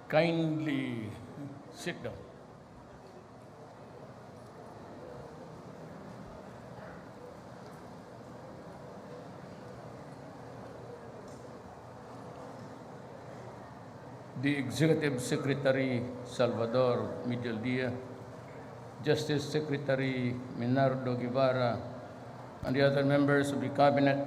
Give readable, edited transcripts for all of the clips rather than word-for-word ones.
Kindly sit down. The Executive Secretary Salvador Medialdia, Justice Secretary Minardo Guevara, and the other members of the Cabinet,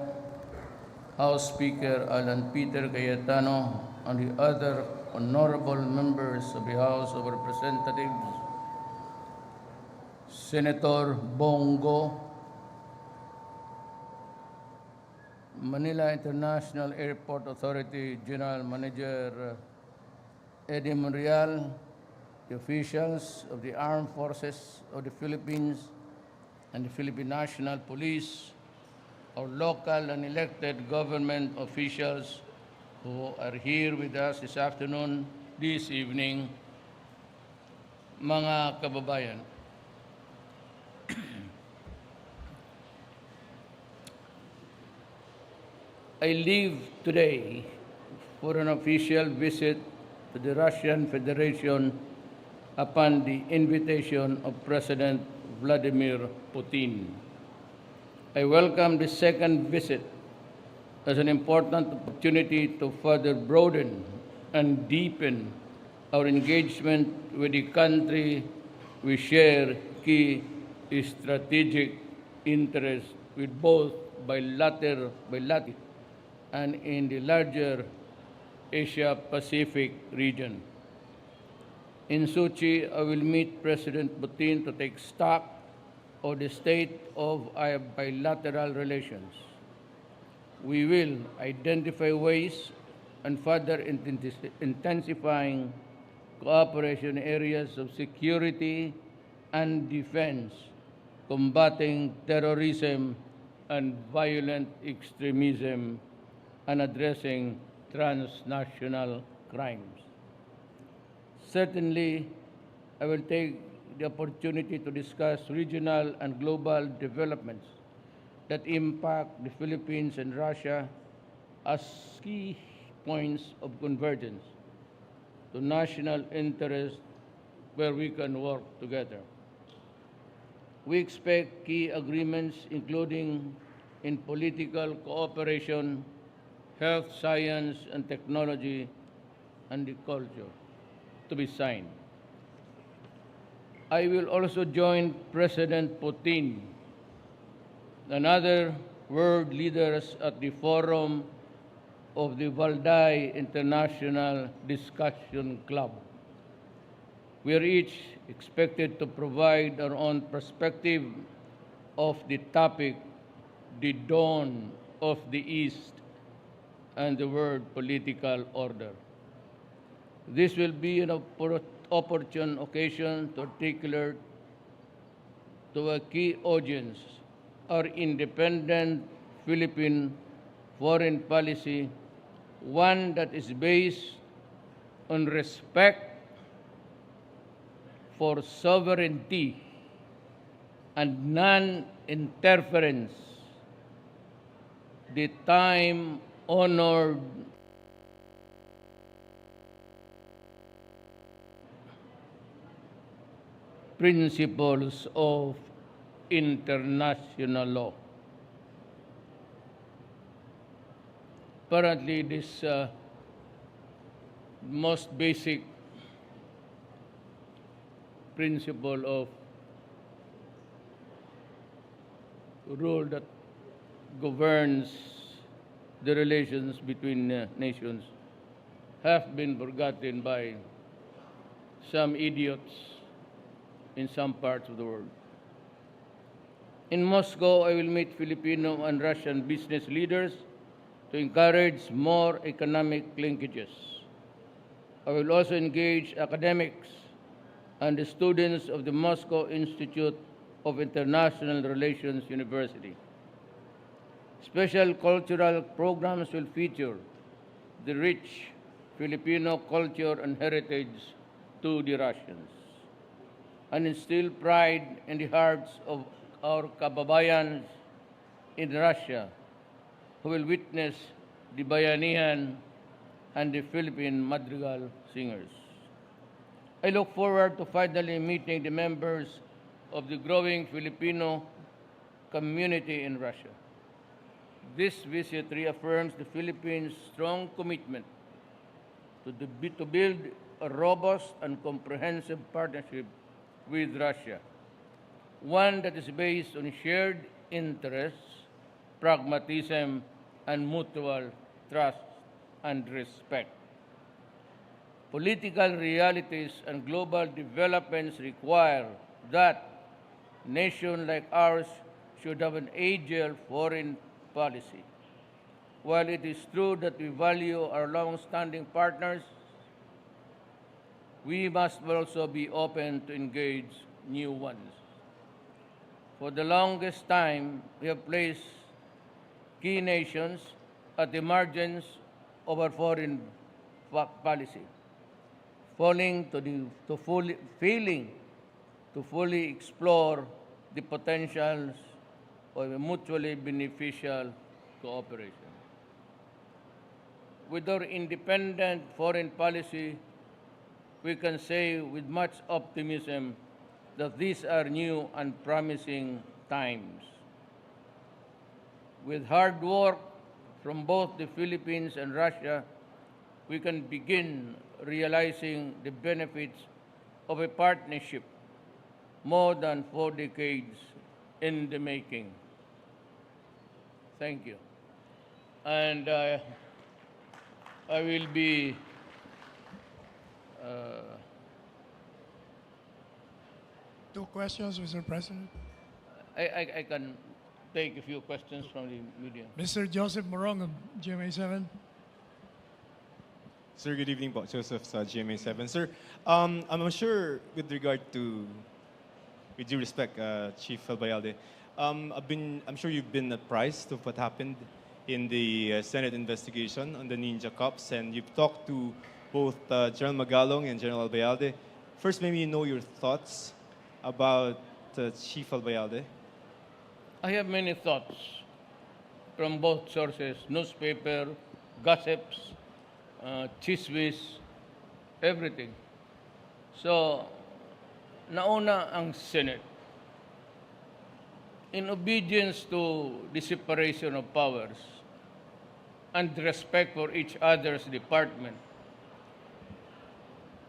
House Speaker Alan Peter Cayetano, and the other honorable members of the House of Representatives, Senator Bongo, Manila International Airport Authority General Manager Eddie Monreal, the officials of the Armed Forces of the Philippines and the Philippine National Police, our local and elected government officials who are here with us this afternoon, this evening, mga kababayan. I leave today for an official visit to the Russian Federation upon the invitation of President Vladimir Putin. I welcome the second visit as an important opportunity to further broaden and deepen our engagement with the country we share key strategic interests with both bilateral and in the larger Asia-Pacific region. In Sochi, I will meet President Putin to take stock of the state of our bilateral relations. We will identify ways and further intensifying cooperation in areas of security and defense, combating terrorism and violent extremism, and addressing transnational crimes. Certainly, I will take the opportunity to discuss regional and global developments that impact the Philippines and Russia as key points of convergence to national interest where we can work together. We expect key agreements, including in political cooperation, health science and technology, and the culture, to be signed. I will also join President Putin and other world leaders at the forum of the Valdai International Discussion Club. We are each expected to provide our own perspective of the topic, the dawn of the East and the world political order. This will be an opportune occasion to articulate to a key audience our independent Philippine foreign policy, one that is based on respect for sovereignty and non-interference, the time-honored principles of international law. Apparently, this most basic principle of rule that governs the relations between nations have been forgotten by some idiots in some parts of the world. In Moscow, I will meet Filipino and Russian business leaders to encourage more economic linkages. I will also engage academics and the students of the Moscow Institute of International Relations University. Special cultural programs will feature the rich Filipino culture and heritage to the Russians and instill pride in the hearts of our kababayans in Russia who will witness the Bayanihan and the Philippine Madrigal singers. I look forward to finally meeting the members of the growing Filipino community in Russia. This visit reaffirms the Philippines' strong commitment to build a robust and comprehensive partnership with Russia, one that is based on shared interests, pragmatism, and mutual trust and respect. Political realities and global developments require that nations like ours should have an agile foreign policy. While it is true that we value our long-standing partners, we must also be open to engage new ones. For the longest time, we have placed key nations at the margins of our foreign policy, failing to fully explore the potentials of a mutually beneficial cooperation. With our independent foreign policy, we can say with much optimism that these are new and promising times. With hard work from both the Philippines and Russia, we can begin realizing the benefits of a partnership more than 4 decades in the making. Thank you. And I will be Two questions, Mr. President. I can take a few questions from the media. Mr. Joseph Morong of GMA7. Sir, good evening po. Joseph sa GMA7. Sir, I'm sure with regard to, with due respect, Chief Albayalde, I'm sure you've been apprised of what happened in the Senate investigation on the Ninja Cops, and you've talked to both General Magalong and General Albayalde. First, maybe you know your thoughts about Chief Albayalde. I have many thoughts from both sources, newspaper, gossips, chismis, everything. So, nauna ang Senate. In obedience to the separation of powers and respect for each other's department,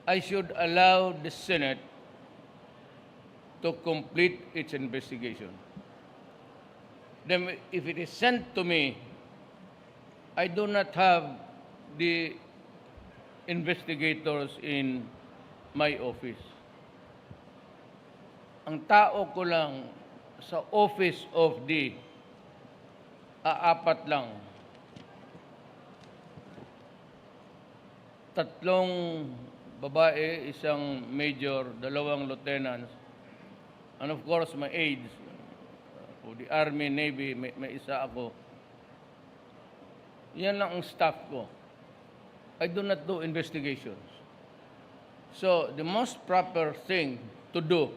I should allow the Senate to complete its investigation. Then, if it is sent to me, I do not have the investigators in my office. Ang tao ko lang sa office of the apat lang. Tatlong babae, isang major, 2 lieutenants, and of course my aides. For the Army, Navy, may isa ako. Yan lang ang staff ko. I do not do investigations. So, the most proper thing to do,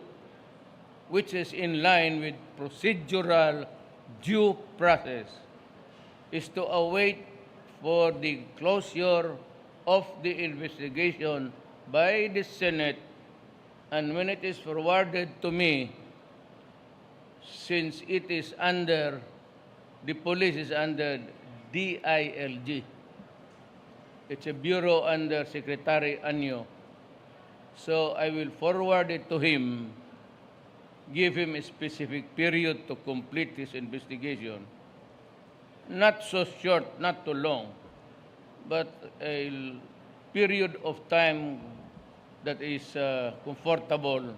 which is in line with procedural due process, is to await for the closure of the investigation by the Senate, and when it is forwarded to me, since it is under, the police is under DILG. It's a bureau under Secretary Anyo. So I will forward it to him, give him a specific period to complete his investigation. Not so short, not too long, but a period of time that is comfortable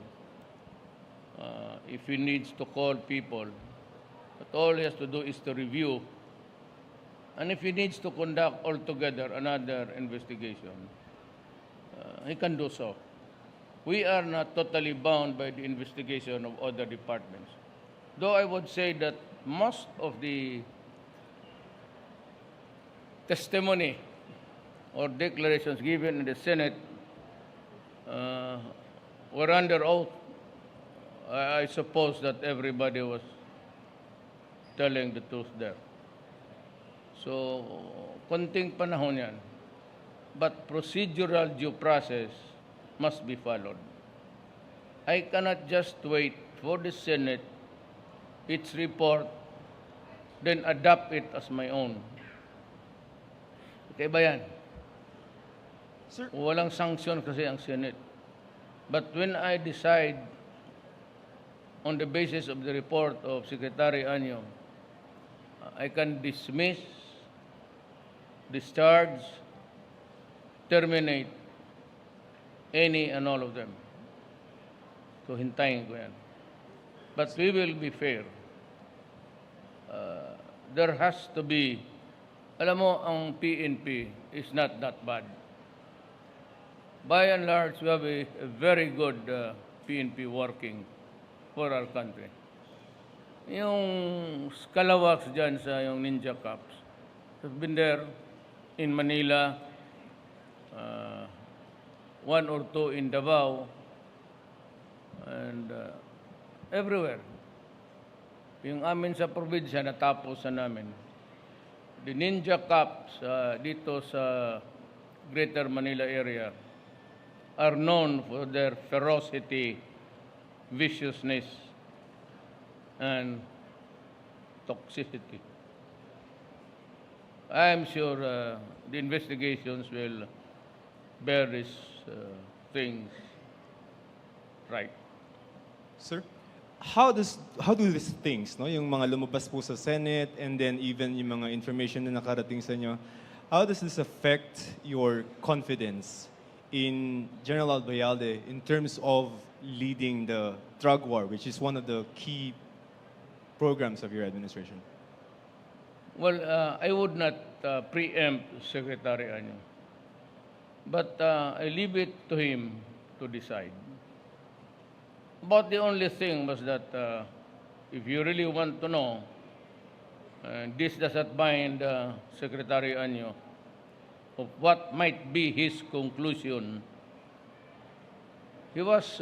if he needs to call people. But all he has to do is to review. And if he needs to conduct altogether another investigation, he can do so. We are not totally bound by the investigation of other departments. Though I would say that most of the testimony or declarations given in the Senate were under oath. I suppose that everybody was telling the truth there. So, konting panahon yan. But procedural due process must be followed. I cannot just wait for the Senate, its report, then adopt it as my own. Okay ba yan? Sir, Walang sanction kasi ang Senate. But when I decide on the basis of the report of Secretary Anyo, I can dismiss, discharge, terminate any and all of them. So hintayin ko yan. But we will be fair. There has to be, alam mo, ang PNP is not that bad. By and large, we have a very good PNP working for our country. Yung scalawags dyan sa yung Ninja Cups, have been there in Manila, one or two in Davao, and everywhere. Yung amin sa probinsya, natapos na namin. The Ninja Cups dito sa Greater Manila area are known for their ferocity, viciousness, and toxicity. I am sure the investigations will bear these things right. sir, how do these things, no, yung mga lumabas po sa Senate and then even yung mga information na nakarating sa inyo, how does this affect your confidence in General Albayalde in terms of leading the drug war, which is one of the key programs of your administration? Well, I would not preempt Secretary Anyo, but I leave it to him to decide. But the only thing was that if you really want to know, this does not bind Secretary Anyo of what might be his conclusion. He was,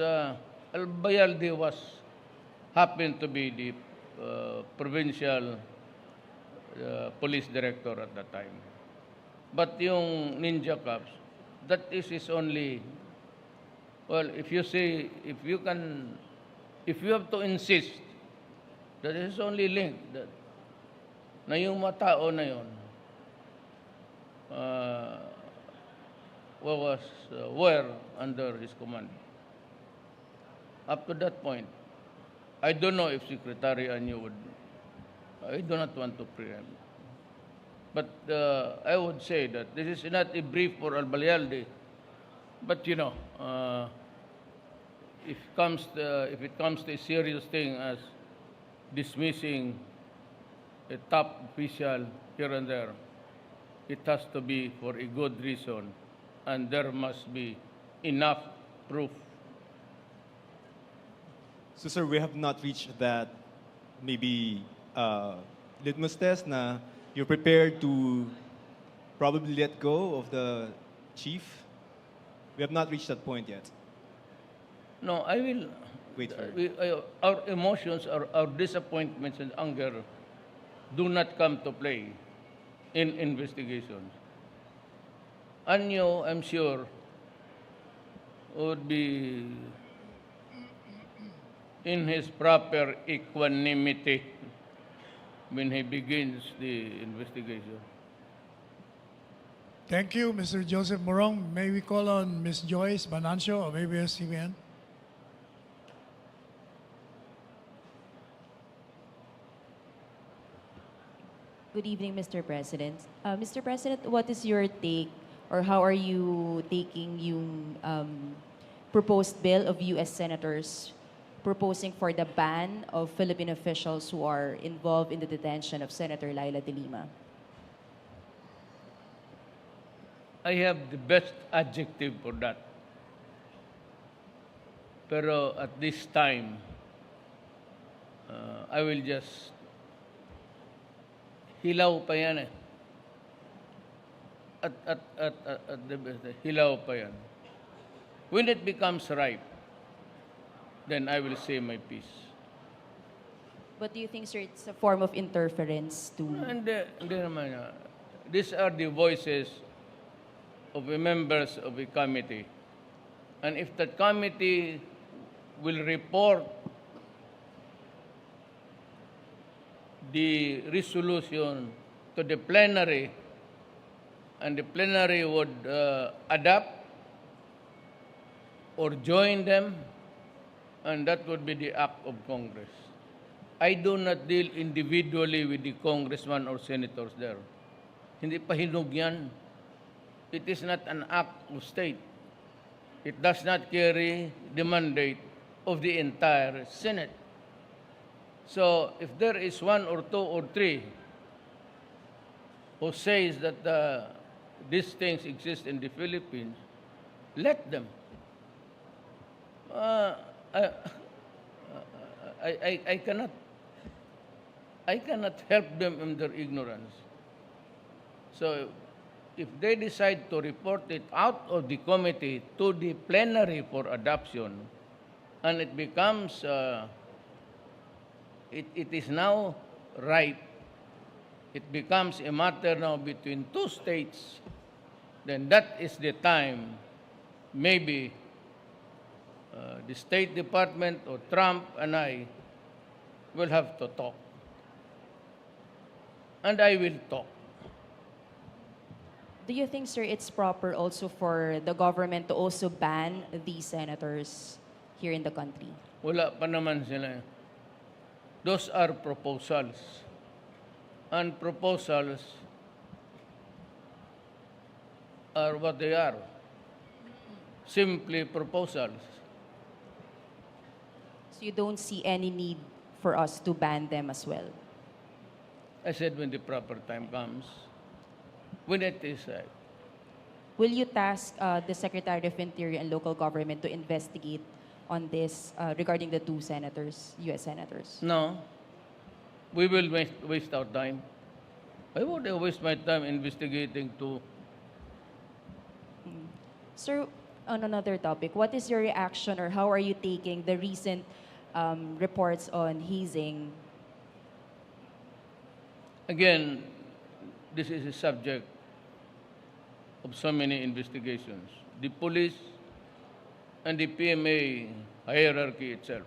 Albayalde happened to be the provincial police director at that time. But yung Ninja Cups, that is his only, well, if you have to insist that is his only link, that na yung mga tao na yun, were under his command. Up to that point, I don't know if Secretary Anyo would, I do not want to preempt. But I would say that this is not a brief for Albayalde, but you know, if it comes to a serious thing as dismissing a top official here and there, it has to be for a good reason, and there must be enough proof. So, sir, we have not reached that maybe litmus test na you're prepared to probably let go of the chief. We have not reached that point yet. No, I will. Wait for it. Our emotions, our disappointments and anger do not come to play in investigations. Anyo, I'm sure, would be in his proper equanimity when he begins the investigation. Thank you, Mr. Joseph Morong. May we call on Ms. Joyce Banancio of ABS-CBN? Good evening, Mr. President. Mr. President, what is your take or how are you taking yung proposed bill of U.S. senators proposing for the ban of Philippine officials who are involved in the detention of Senator Laila de Lima? I have the best adjective for that. Pero at this time, I will just hilaw pa yan eh. At the best, hilaw pa yan. When it becomes ripe, then I will say my piece. But do you think, sir, it's a form of interference to... Hindi naman. These are the voices of the members of a committee. And if the committee will report the resolution to the plenary, and the plenary would adopt or join them, and that would be the act of Congress. I do not deal individually with the congressman or senators there. Hindi pa hinog yan. It is not an act of state. It does not carry the mandate of the entire Senate. So if there is one or two or three who says that these things exist in the Philippines, let them. I cannot help them in their ignorance. So if they decide to report it out of the committee to the plenary for adoption, and it becomes, it is now ripe, it becomes a matter now between two states, then that is the time maybe the State Department or Trump and I will have to talk. And I will talk. Do you think, sir, it's proper also for the government to also ban these senators here in the country? Wala pa naman sila. Those are proposals. And proposals are what they are. Simply proposals. So you don't see any need for us to ban them as well? I said when the proper time comes, when it is right. Will you task the Secretary of Interior and Local Government to investigate on this regarding the two senators, U.S. senators? No, we will waste our time. Why would I waste my time investigating to? Sir, on another topic, what is your reaction or how are you taking the recent reports on hazing? Again, this is a subject of so many investigations. The police and the PMA hierarchy itself.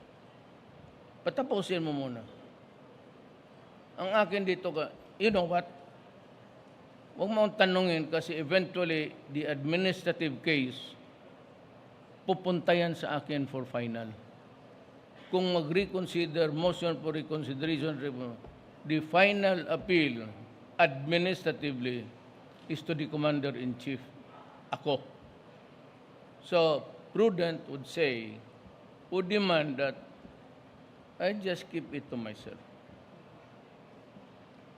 Patapusin mo muna. Ang akin dito you know what? Huwag mo tanungin kasi eventually the administrative case pupunta yan sa akin for final. Kung mag-reconsider, motion for reconsideration, the final appeal administratively is to the Commander-in-Chief, ako. So, prudent would say, would demand that I just keep it to myself.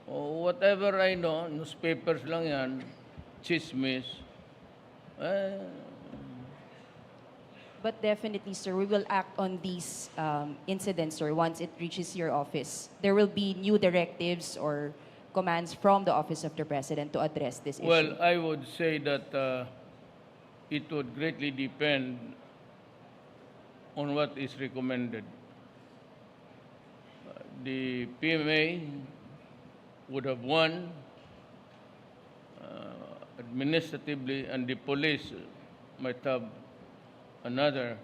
Oh, whatever I know, newspapers lang yan, chismis, But definitely, sir, we will act on these incidents, sir, once it reaches your office. There will be new directives or commands from the Office of the President to address this issue. well, I would say that it would greatly depend on what is recommended. The PMA would have won administratively, and the police might have another.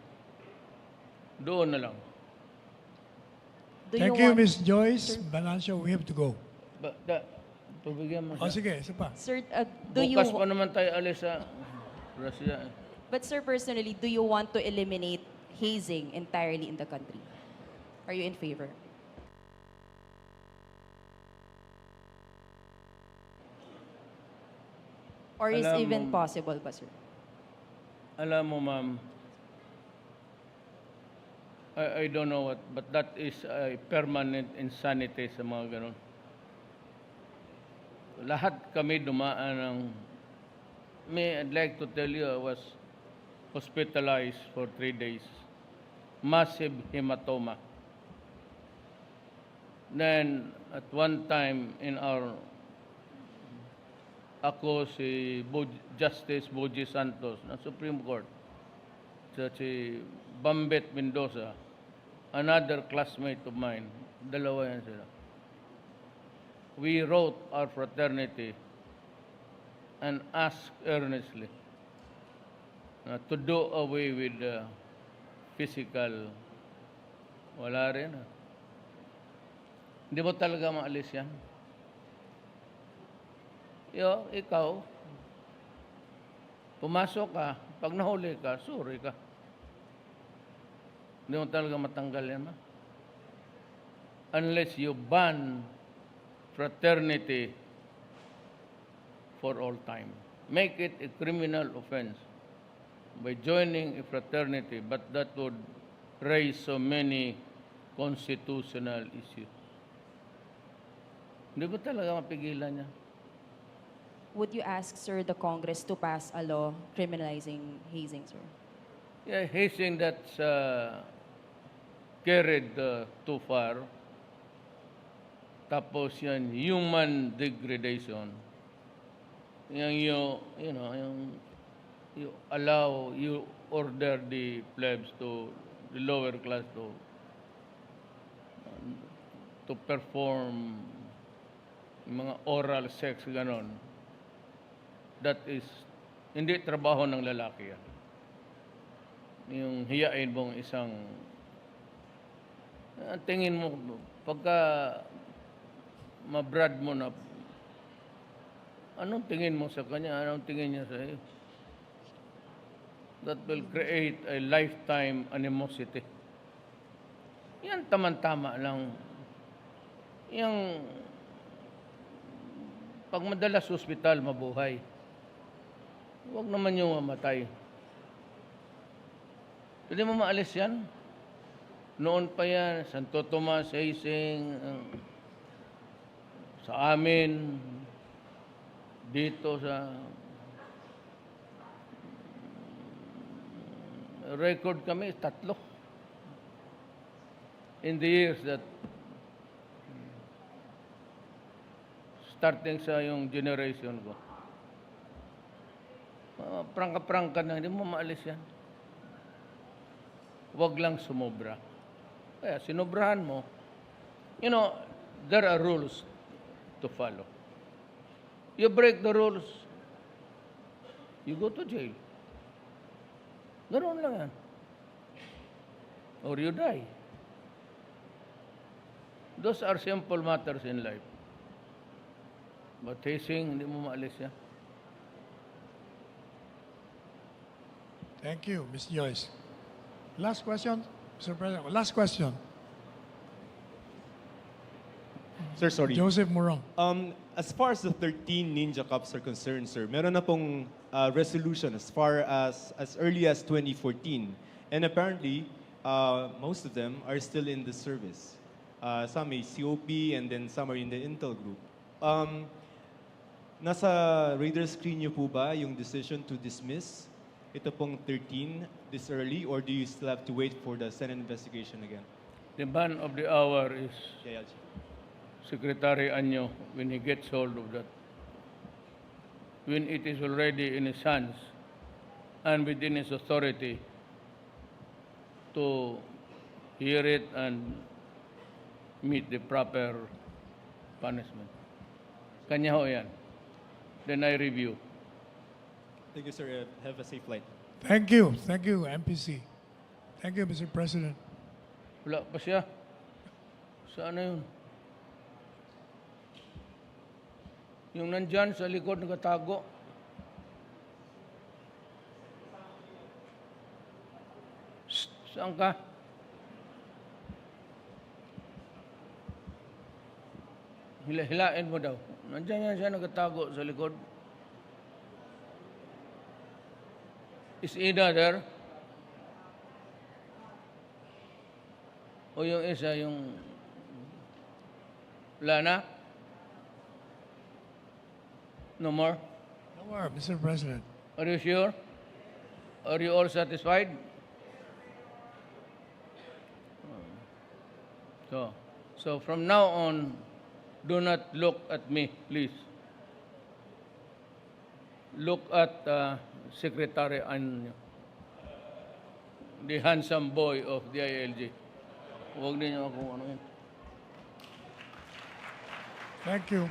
Doon na lang. Do Thank you, want- Ms. Joyce. Balancio, we have to go. Pabigyan mo O siya. sige, isa pa. Sir, do you... Bukas pa naman tayo alis sa Russia. But sir, personally, do you want to eliminate hazing entirely in the country? Are you in favor? Or is Alam even mo- possible ba, sir? Alam mo, ma'am, I don't know what, but that is a permanent insanity sa mga ganon. Lahat kami dumaan ng, I'd like to tell you, I was hospitalized for 3 days. Massive hematoma. Then, at one time in our, ako si Justice Boji Santos ng Supreme Court, si Bambet Mendoza, another classmate of mine, dalawa yan sila. We wrote our fraternity and asked earnestly to do away with physical, wala rin. Hindi mo talaga maalis yan. Ikaw, pumasok ka, pag nahuli ka, sorry ka. Hindi mo talaga matanggal yan, unless you ban fraternity for all time. Make it a criminal offense by joining a fraternity, but that would raise so many constitutional issues. Hindi ba talaga mapigilan niya? Would you ask, sir, the Congress to pass a law criminalizing hazing, sir? Yeah, hazing that's carried too far. Tapos yan, human degradation. You order the plebs to, the lower class to perform mga oral sex, ganon. That is, hindi trabaho ng lalaki yan. Yung hiyain mong isang, tingin mo, pagka mabrad mo na, anong tingin mo sa kanya? Anong tingin niya sa iyo? That will create a lifetime animosity. Yan tama-tama lang. Yang pag madala sa ospital, mabuhay. Huwag naman yung mamatay. Pwede mo maalis yan. Noon pa yan, Santo Tomas, Hazing, sa amin, dito sa record kami, 3. In the years that starting sa yung generation ko. Prangka-prangka na, hindi mo maalis yan. Huwag lang sumobra. Kaya sinobrahan mo. You know, there are rules to follow. You break the rules, you go to jail. Ganoon lang yan. Or you die. Those are simple matters in life. But hazing, hindi mo maalis yan. Thank you, Ms. Joyce. Last question, Mr. President. Last question. Sir, sorry. Joseph Morong. As far as the 13 Ninja Cups are concerned, sir, meron na pong resolution as far as early as 2014. And apparently, most of them are still in the service. Some may COP and then some are in the Intel group. Nasa radar screen niyo po ba yung decision to dismiss ito pong 13 this early, or do you still have to wait for the Senate investigation again? The man of the hour is Yeah, Secretary Anyo when he gets hold of that. When it is already in his hands and within his authority to hear it and meet the proper punishment. Kanya ho yan. Then I review. Thank you, sir. Have a safe flight. Thank you. Thank you, MPC. Thank you, Mr. President. Wala pa siya. Saan na yun? Yung nandyan sa likod nakatago. Shh, saan ka? Hilain mo daw. Nandyan yan siya nakatago sa likod. Is Ida there? O yung isa, yung Lana? No more? No more, Mr. President. Are you sure? Are you all satisfied? So from now on, do not look at me, please. Look at Secretary Anyo, the handsome boy of the ILG. Huwag ninyo akong ano yun. Thank you.